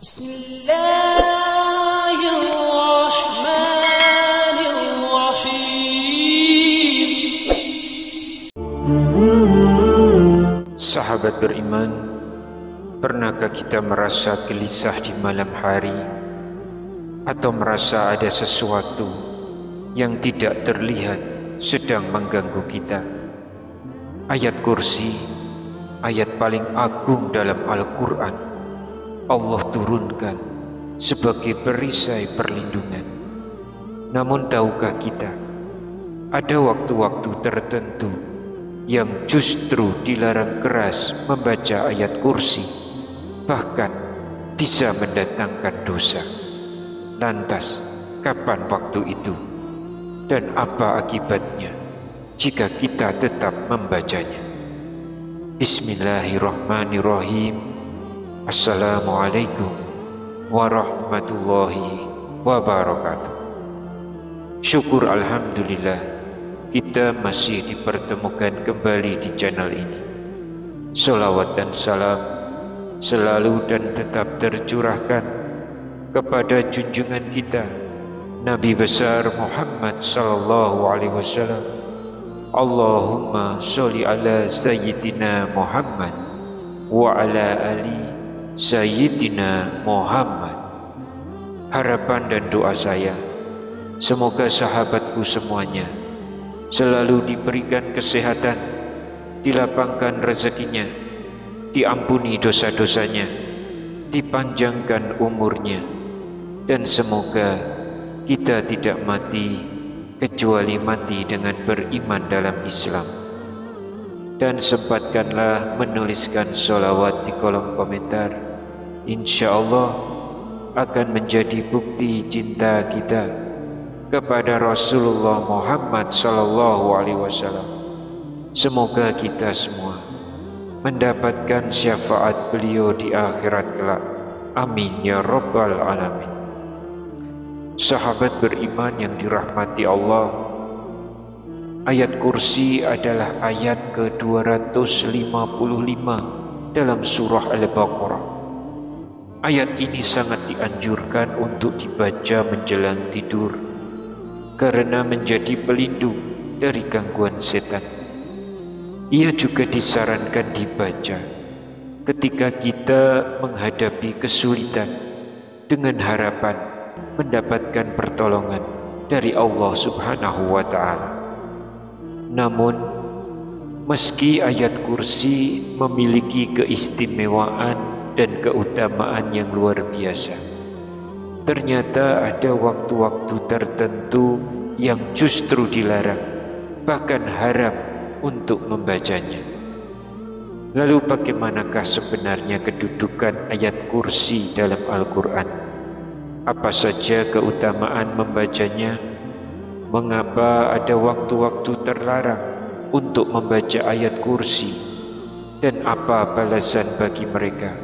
Bismillahirrahmanirrahim. Sahabat beriman, pernahkah kita merasa gelisah di malam hari atau merasa ada sesuatu yang tidak terlihat sedang mengganggu kita? Ayat kursi, ayat paling agung dalam Al-Quran, Allah turunkan sebagai perisai perlindungan. Namun tahukah kita, ada waktu-waktu tertentu yang justru dilarang keras membaca ayat kursi, bahkan bisa mendatangkan dosa. Lantas, kapan waktu itu? Dan apa akibatnya jika kita tetap membacanya? Bismillahirrahmanirrahim. Assalamualaikum warahmatullahi wabarakatuh. Syukur alhamdulillah, kita masih dipertemukan kembali di channel ini. Salawat dan salam selalu dan tetap tercurahkan kepada junjungan kita Nabi besar Muhammad sallallahu alaihi wasallam. Allahumma sholli ala sayyidina Muhammad wa ala ali sayyidina Muhammad. Harapan dan doa saya, semoga sahabatku semuanya selalu diberikan kesehatan, dilapangkan rezekinya, diampuni dosa-dosanya, dipanjangkan umurnya, dan semoga kita tidak mati kecuali mati dengan beriman dalam Islam. Dan sempatkanlah menuliskan sholawat di kolom komentar. Insya Allah akan menjadi bukti cinta kita kepada Rasulullah Muhammad sallallahu alaihi wasallam. Semoga kita semua mendapatkan syafaat beliau di akhirat kelak. Amin ya rabbal alamin. Sahabat beriman yang dirahmati Allah, ayat kursi adalah ayat ke-255 dalam surah Al-Baqarah. Ayat ini sangat dianjurkan untuk dibaca menjelang tidur karena menjadi pelindung dari gangguan setan. Ia juga disarankan dibaca ketika kita menghadapi kesulitan dengan harapan mendapatkan pertolongan dari Allah Subhanahu wa ta'ala. Namun, meski ayat kursi memiliki keistimewaan dan keutamaan yang luar biasa, ternyata ada waktu-waktu tertentu yang justru dilarang, bahkan haram untuk membacanya. Lalu bagaimanakah sebenarnya kedudukan ayat kursi dalam Al-Quran? Apa saja keutamaan membacanya? Mengapa ada waktu-waktu terlarang untuk membaca ayat kursi? Dan apa balasan bagi mereka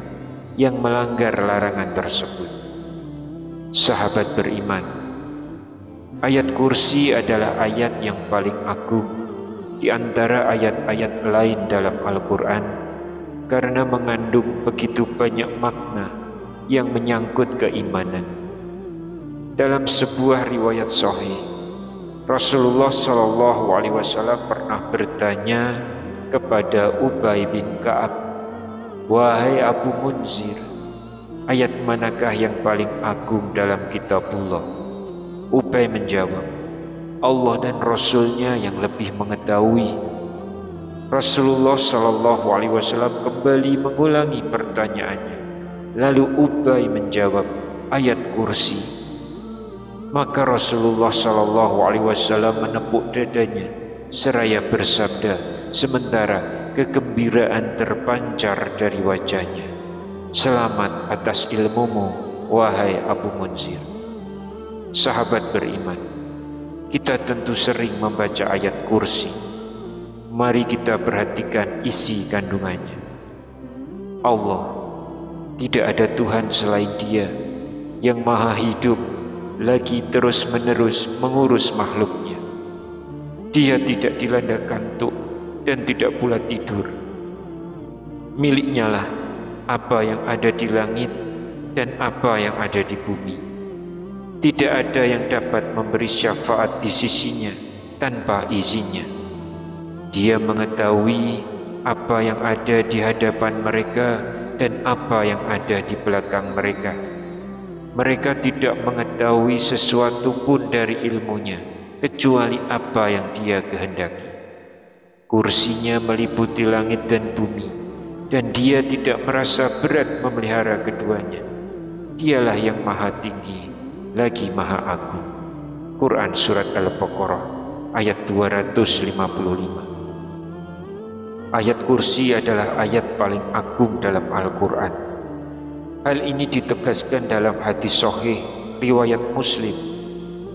yang melanggar larangan tersebut? Sahabat beriman, ayat kursi adalah ayat yang paling agung di antara ayat-ayat lain dalam Al-Quran karena mengandung begitu banyak makna yang menyangkut keimanan. Dalam sebuah riwayat sahih, Rasulullah sallallahu alaihi wasallam pernah bertanya kepada Ubay bin Ka'ab, "Wahai Abu Munzir, ayat manakah yang paling agung dalam kitabullah?" Ubay menjawab, "Allah dan Rasulnya yang lebih mengetahui." Rasulullah sallallahu alaihi wasallam kembali mengulangi pertanyaannya. Lalu Ubay menjawab, "Ayat kursi." Maka Rasulullah sallallahu alaihi wasallam menepuk dadanya seraya bersabda, sementara kegembiraan terpancar dari wajahnya, "Selamat atas ilmumu, wahai Abu Munzir." Sahabat beriman, kita tentu sering membaca ayat kursi. Mari kita perhatikan isi kandungannya. Allah, tidak ada Tuhan selain Dia yang maha hidup lagi terus-menerus mengurus makhluknya. Dia tidak dilanda kantuk dan tidak pula tidur. Miliknya lah apa yang ada di langit dan apa yang ada di bumi. Tidak ada yang dapat memberi syafaat di sisinya tanpa izinnya. Dia mengetahui apa yang ada di hadapan mereka dan apa yang ada di belakang mereka. Mereka tidak mengetahui sesuatu pun dari ilmunya, kecuali apa yang Dia kehendaki. Kursinya meliputi langit dan bumi, dan Dia tidak merasa berat memelihara keduanya. Dialah yang maha tinggi, lagi maha agung. Quran Surat Al-Baqarah ayat 255. Ayat kursi adalah ayat paling agung dalam Al-Quran. Hal ini ditegaskan dalam hadis sahih riwayat Muslim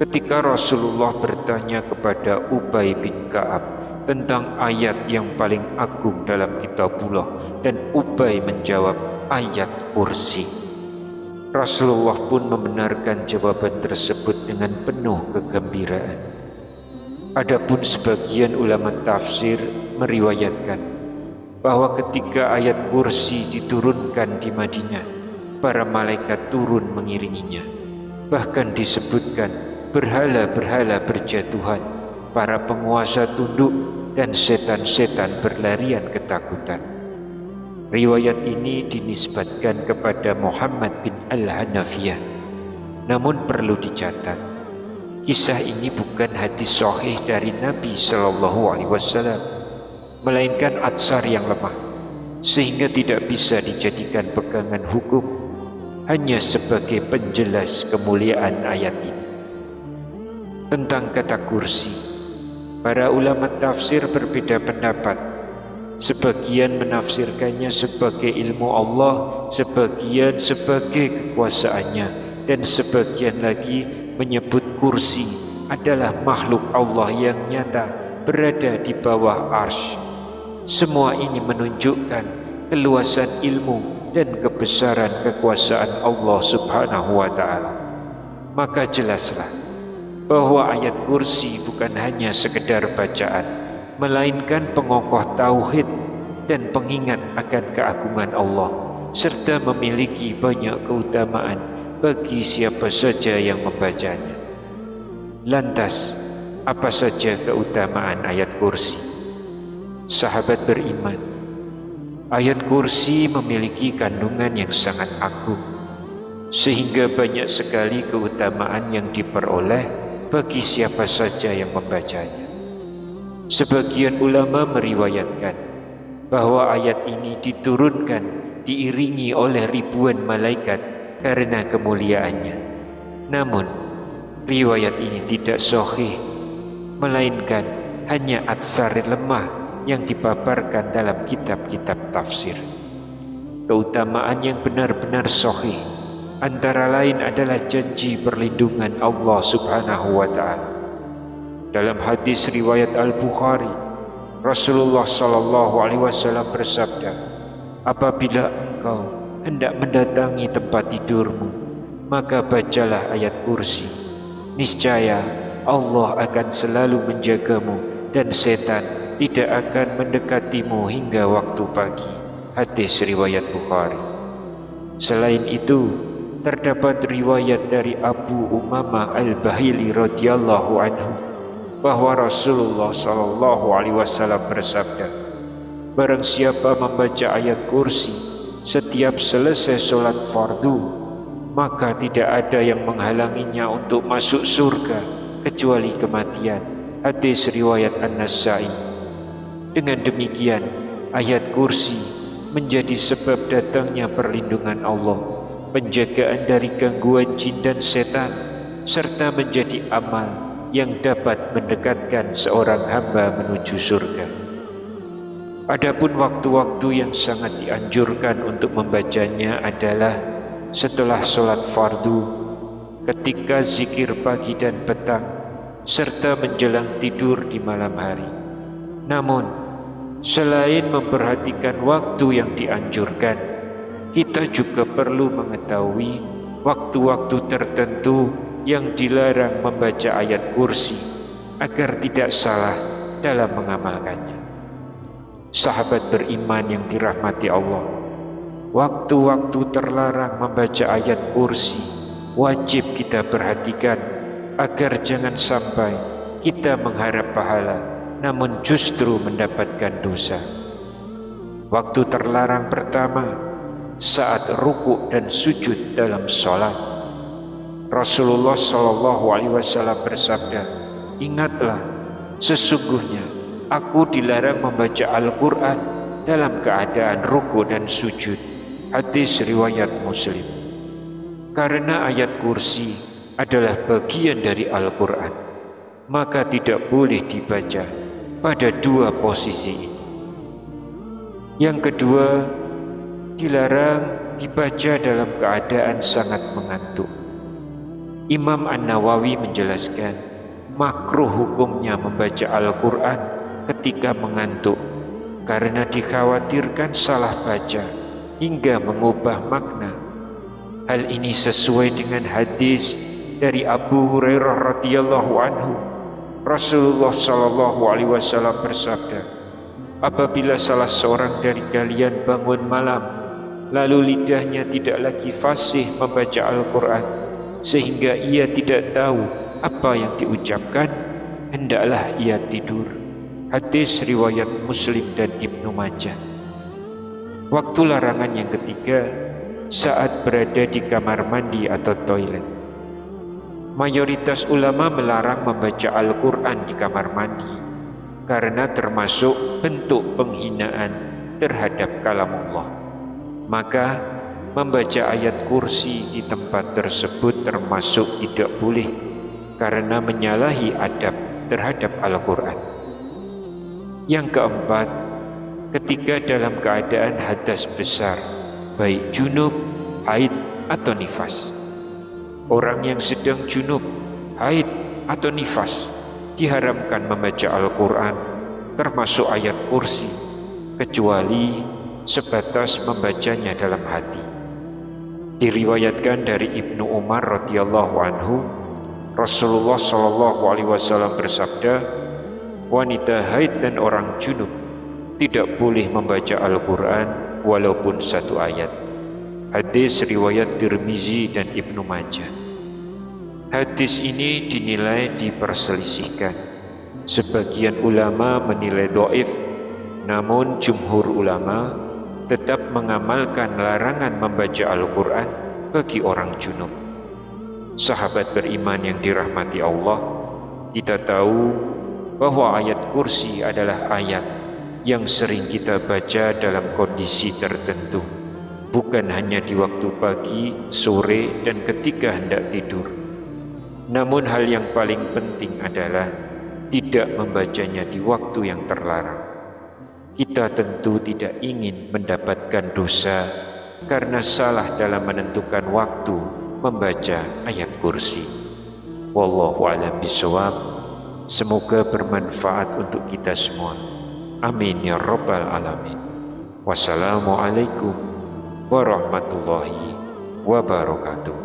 ketika Rasulullah bertanya kepada Ubay bin Ka'ab tentang ayat yang paling agung dalam kitabullah, dan Ubay menjawab ayat kursi. Rasulullah pun membenarkan jawaban tersebut dengan penuh kegembiraan. Adapun sebagian ulama tafsir meriwayatkan bahwa ketika ayat kursi diturunkan di Madinah, para malaikat turun mengiringinya. Bahkan disebutkan berhala-berhala berjatuhan, para penguasa tunduk, dan setan-setan berlarian ketakutan. Riwayat ini dinisbatkan kepada Muhammad bin Al-Hanafiyah. Namun perlu dicatat, kisah ini bukan hadis sahih dari Nabi SAW, melainkan atsar yang lemah, sehingga tidak bisa dijadikan pegangan hukum, hanya sebagai penjelas kemuliaan ayat ini. Tentang kata kursi, para ulama tafsir berbeda pendapat. Sebagian menafsirkannya sebagai ilmu Allah, sebagian sebagai kekuasaannya, dan sebagian lagi menyebut kursi adalah makhluk Allah yang nyata berada di bawah arsy. Semua ini menunjukkan keluasan ilmu dan kebesaran kekuasaan Allah Subhanahu wa Ta'ala. Maka jelaslah bahwa ayat kursi bukan hanya sekedar bacaan, melainkan pengokoh tauhid dan pengingat akan keagungan Allah, serta memiliki banyak keutamaan bagi siapa saja yang membacanya. Lantas, apa saja keutamaan ayat kursi? Sahabat beriman, ayat kursi memiliki kandungan yang sangat agung, sehingga banyak sekali keutamaan yang diperoleh bagi siapa saja yang membacanya. Sebagian ulama meriwayatkan bahwa ayat ini diturunkan diiringi oleh ribuan malaikat karena kemuliaannya. Namun, riwayat ini tidak sahih, melainkan hanya atsar lemah yang dipaparkan dalam kitab-kitab tafsir. Keutamaan yang benar-benar sahih antara lain adalah janji perlindungan Allah Subhanahu wa Ta'ala. Dalam hadis riwayat Al-Bukhari, Rasulullah SAW bersabda, apabila engkau hendak mendatangi tempat tidurmu, maka bacalah ayat kursi. Niscaya Allah akan selalu menjagamu dan setan tidak akan mendekatimu hingga waktu pagi. Hadis riwayat Bukhari. Selain itu, terdapat riwayat dari Abu Umamah Al-Bahili radhiyallahu anhu bahwa Rasulullah SAW bersabda, barang siapa membaca ayat kursi setiap selesai sholat fardu, maka tidak ada yang menghalanginya untuk masuk surga kecuali kematian. Hadis riwayat An-Nasai. Dengan demikian, ayat kursi menjadi sebab datangnya perlindungan Allah, penjagaan dari gangguan jin dan setan, serta menjadi amal yang dapat mendekatkan seorang hamba menuju surga. Adapun waktu-waktu yang sangat dianjurkan untuk membacanya adalah setelah sholat fardu, ketika zikir pagi dan petang, serta menjelang tidur di malam hari. Namun, selain memperhatikan waktu yang dianjurkan, kita juga perlu mengetahui waktu-waktu tertentu yang dilarang membaca ayat kursi agar tidak salah dalam mengamalkannya. Sahabat beriman yang dirahmati Allah, waktu-waktu terlarang membaca ayat kursi wajib kita perhatikan agar jangan sampai kita mengharap pahala namun justru mendapatkan dosa. Waktu terlarang pertama saat ruku dan sujud dalam sholat. Rasulullah SAW bersabda, "Ingatlah, sesungguhnya aku dilarang membaca Al-Quran dalam keadaan ruku dan sujud." Hadis riwayat Muslim. Karena ayat kursi adalah bagian dari Al-Quran, maka tidak boleh dibaca pada dua posisi ini. Yang kedua, dilarang dibaca dalam keadaan sangat mengantuk. Imam An-Nawawi menjelaskan, makruh hukumnya membaca Al-Quran ketika mengantuk karena dikhawatirkan salah baca hingga mengubah makna. Hal ini sesuai dengan hadis dari Abu Hurairah radhiyallahu anhu. Rasulullah SAW bersabda, apabila salah seorang dari kalian bangun malam lalu lidahnya tidak lagi fasih membaca Al-Quran sehingga ia tidak tahu apa yang diucapkan, hendaklah ia tidur. Hadis riwayat Muslim dan Ibnu Majah. Waktu larangan yang ketiga, saat berada di kamar mandi atau toilet. Mayoritas ulama melarang membaca Al-Quran di kamar mandi karena termasuk bentuk penghinaan terhadap kalamullah. Maka membaca ayat kursi di tempat tersebut termasuk tidak boleh karena menyalahi adab terhadap Al-Quran. Yang keempat, ketika dalam keadaan hadas besar, baik junub, haid atau nifas. Orang yang sedang junub, haid atau nifas diharamkan membaca Al-Quran termasuk ayat kursi kecuali sebatas membacanya dalam hati. Diriwayatkan dari Ibnu Umar radhiyallahu anhu, Rasulullah SAW bersabda, wanita haid dan orang junub tidak boleh membaca Al-Quran walaupun satu ayat. Hadis riwayat Tirmizi dan Ibnu Majah. Hadis ini dinilai diperselisihkan. Sebagian ulama menilai dhaif, namun jumhur ulama tetap mengamalkan larangan membaca Al-Quran bagi orang junub. Sahabat beriman yang dirahmati Allah, kita tahu bahwa ayat kursi adalah ayat yang sering kita baca dalam kondisi tertentu, bukan hanya di waktu pagi, sore, dan ketika hendak tidur. Namun hal yang paling penting adalah tidak membacanya di waktu yang terlarang. Kita tentu tidak ingin mendapatkan dosa karena salah dalam menentukan waktu membaca ayat kursi. Wallahu a'lam bishawab. Semoga bermanfaat untuk kita semua. Amin ya rabbal alamin. Wassalamualaikum warahmatullahi wabarakatuh.